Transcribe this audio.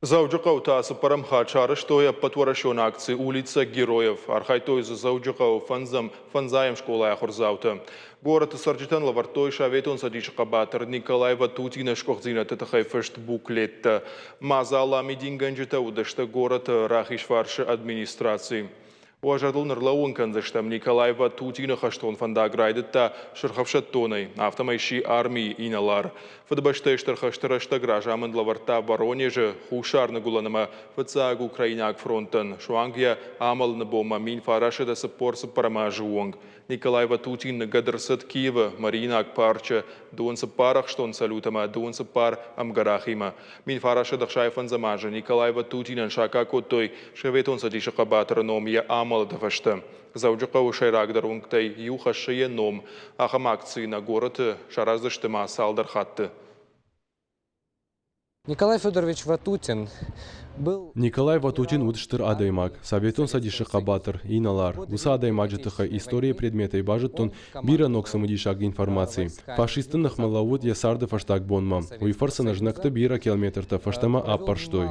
Заужиков тасыпарам хачарыш тоя патворашон акции улица Героев. Архайтой за заужиков фанзаем школа ахурзаута. Город Сарджитан лавартой шаветон садишка батер Николай Ватутина шкохзина тетахай фешт буклет. Мазала мидинганджита удашта город рахишварши администрации. Уажадыл нырлауын канзаштам Николай Ватутина хаштон фандаграйдытта шырхавшат тоной автомайши армии иналар. Фадбаштештер хаштырашта гражамын лаварта Воронеже хушарны гуланыма фацаг Украинак фронтын. Шуангия амалны бома мин фарашыда сыпорсы парама жуонг. Николай Ватутин гадырсыт Киева Маринак парча дуынсы парах штон салютама дуынсы пар амгарахима. Мин фарашыда шайфан замажа Николай Ватутинан шака котой шеветон садиша кабатыр номия амал давашта. Заужикау шайрагдарунктай юхашие ном ахам акции на город шараздыштыма салдар хатты. Николай Федорович Ватутин был... Николай Ватутин удштыр адаймак, советон садиши кабатыр, иналар. Уса адаймак жытыха история предмета и бажыттон бира ноксамыдишаг информации. Фашистын нахмалауд ясарды фаштаг бонма. Уйфарса нажнакты бира километрта фаштама аппарштой.